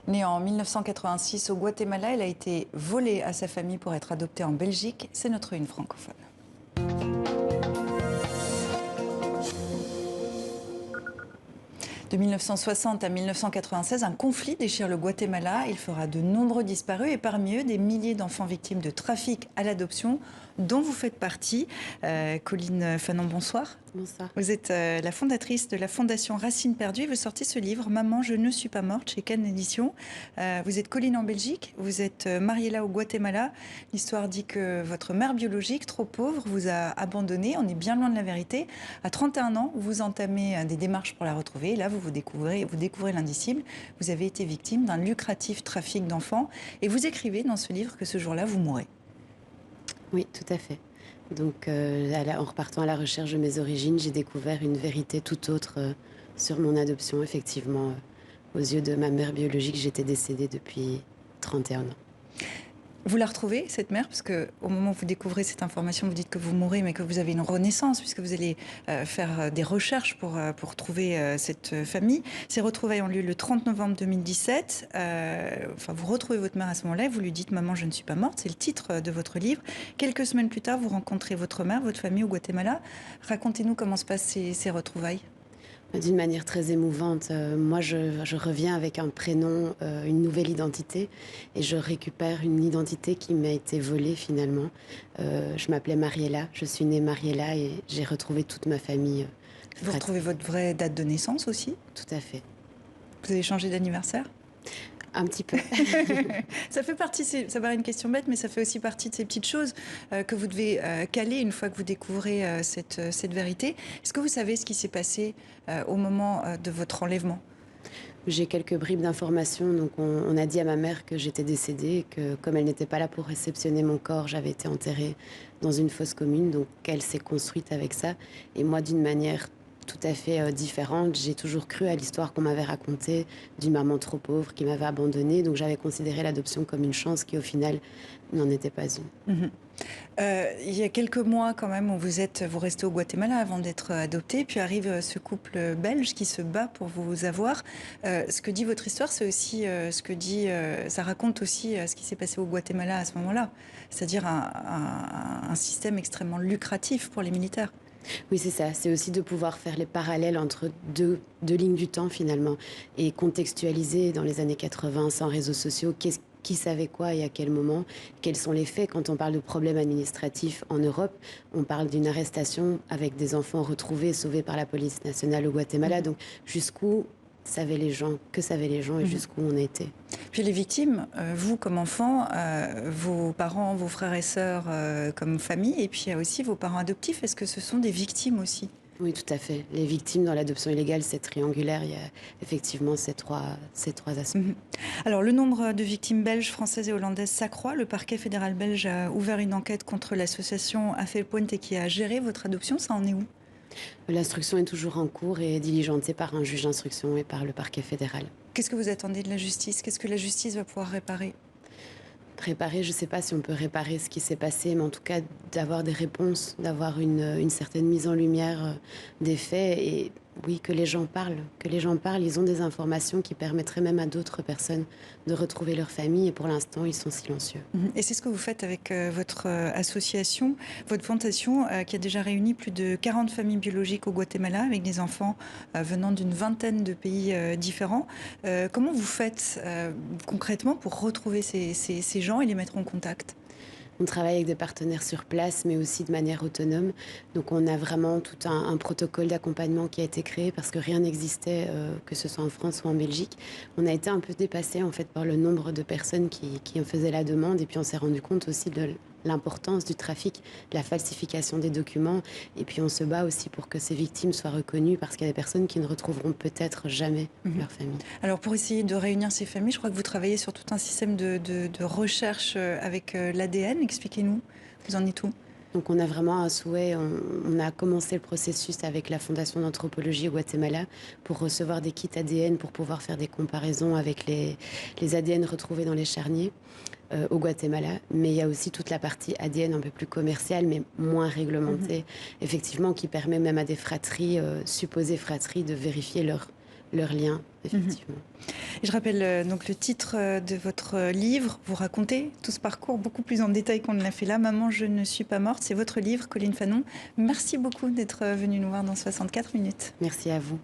Née en 1986 au Guatemala, elle a été volée à sa famille pour être adoptée en Belgique. C'est notre une francophone. De 1960 à 1996, un conflit déchire le Guatemala. Il fera de nombreux disparus et parmi eux, des milliers d'enfants victimes de trafic à l'adoption, dont vous faites partie. Colline Fanon, bonsoir. Bonsoir. Vous êtes la fondatrice de la Fondation Racines Perdues et vous sortez ce livre « Maman, je ne suis pas morte » chez Cannes Éditions. Vous êtes Colline en Belgique, vous êtes Mariela au Guatemala. L'histoire dit que votre mère biologique, trop pauvre, vous a abandonné. On est bien loin de la vérité. À 31 ans, vous entamez des démarches pour la retrouver. Et là, vous découvrez l'indicible. Vous avez été victime d'un lucratif trafic d'enfants. Et vous écrivez dans ce livre que ce jour-là, vous mourrez. Oui, tout à fait. Donc, en repartant à la recherche de mes origines, j'ai découvert une vérité tout autre sur mon adoption. Effectivement, aux yeux de ma mère biologique, j'étais décédée depuis 31 ans. Vous la retrouvez, cette mère, parce qu'au moment où vous découvrez cette information, vous dites que vous mourrez, mais que vous avez une renaissance, puisque vous allez faire des recherches pour trouver cette famille. Ces retrouvailles ont lieu le 30 novembre 2017. Vous retrouvez votre mère à ce moment-là, vous lui dites « Maman, je ne suis pas morte », c'est le titre de votre livre. Quelques semaines plus tard, vous rencontrez votre mère, votre famille au Guatemala. Racontez-nous comment se passent ces retrouvailles. D'une manière très émouvante. Moi, je reviens avec un prénom, une nouvelle identité, et je récupère une identité qui m'a été volée finalement. Je m'appelais Mariela, je suis née Mariela et j'ai retrouvé toute ma famille. Vous retrouvez votre vraie date de naissance aussi? Tout à fait. Vous avez changé d'anniversaire? Un petit peu. Ça fait partie, ça paraît une question bête, mais ça fait aussi partie de ces petites choses que vous devez caler une fois que vous découvrez cette vérité. Est-ce que vous savez ce qui s'est passé au moment de votre enlèvement? J'ai quelques bribes d'informations. Donc on a dit à ma mère que j'étais décédée et que comme elle n'était pas là pour réceptionner mon corps, j'avais été enterrée dans une fosse commune. Donc elle s'est construite avec ça. Et moi, d'une manière tout à fait différente, j'ai toujours cru à l'histoire qu'on m'avait racontée d'une maman trop pauvre qui m'avait abandonnée. Donc j'avais considéré l'adoption comme une chance qui au final n'en était pas une. Mmh. Il y a quelques mois quand même où vous restez au Guatemala avant d'être adopté, puis arrive ce couple belge qui se bat pour vous avoir. Ce que dit votre histoire, c'est aussi ça raconte aussi ce qui s'est passé au Guatemala à ce moment-là, c'est-à-dire un système extrêmement lucratif pour les militaires. Oui, c'est ça. C'est aussi de pouvoir faire les parallèles entre deux lignes du temps, finalement, et contextualiser dans les années 80, sans réseaux sociaux, qui savait quoi et à quel moment, quels sont les faits. Quand on parle de problèmes administratifs en Europe, on parle d'une arrestation avec des enfants retrouvés, sauvés par la police nationale au Guatemala. Donc, jusqu'où savaient les gens, que savaient les gens et jusqu'où on était. Puis les victimes, vous comme enfant, vos parents, vos frères et sœurs comme famille, et puis il y a aussi vos parents adoptifs. Est-ce que ce sont des victimes aussi? Oui, tout à fait. Les victimes dans l'adoption illégale, c'est triangulaire. Il y a effectivement ces trois aspects. Alors, le nombre de victimes belges, françaises et hollandaises s'accroît. Le parquet fédéral belge a ouvert une enquête contre l'association Afelpointe qui a géré votre adoption. Ça en est où? L'instruction est toujours en cours et est diligentée par un juge d'instruction et par le parquet fédéral. Qu'est-ce que vous attendez de la justice? Qu'est-ce que la justice va pouvoir réparer? Réparer, je ne sais pas si on peut réparer ce qui s'est passé, mais en tout cas d'avoir des réponses, d'avoir une certaine mise en lumière des faits et oui, que les gens parlent, ils ont des informations qui permettraient même à d'autres personnes de retrouver leur famille et pour l'instant, ils sont silencieux. Et c'est ce que vous faites avec votre association, votre fondation qui a déjà réuni plus de 40 familles biologiques au Guatemala avec des enfants venant d'une vingtaine de pays différents. Comment vous faites concrètement pour retrouver ces gens et les mettre en contact? On travaille avec des partenaires sur place, mais aussi de manière autonome. Donc on a vraiment tout un protocole d'accompagnement qui a été créé parce que rien n'existait, que ce soit en France ou en Belgique. On a été un peu dépassé en fait par le nombre de personnes qui en faisaient la demande et puis on s'est rendu compte aussi de l'importance du trafic, de la falsification des documents. Et puis on se bat aussi pour que ces victimes soient reconnues parce qu'il y a des personnes qui ne retrouveront peut-être jamais leur famille. Alors pour essayer de réunir ces familles, je crois que vous travaillez sur tout un système de recherche avec l'ADN. Expliquez-nous, vous en êtes où? Donc on a vraiment un souhait, on a commencé le processus avec la Fondation d'anthropologie au Guatemala pour recevoir des kits ADN pour pouvoir faire des comparaisons avec les ADN retrouvés dans les charniers au Guatemala. Mais il y a aussi toute la partie ADN un peu plus commerciale mais moins réglementée, effectivement, qui permet même à des fratries, supposées fratries, de vérifier leur lien, effectivement. Et je rappelle donc le titre de votre livre. Vous racontez tout ce parcours beaucoup plus en détail qu'on ne l'a fait là. Maman, je ne suis pas morte. C'est votre livre, Colline Fanon. Merci beaucoup d'être venue nous voir dans 64 minutes. Merci à vous.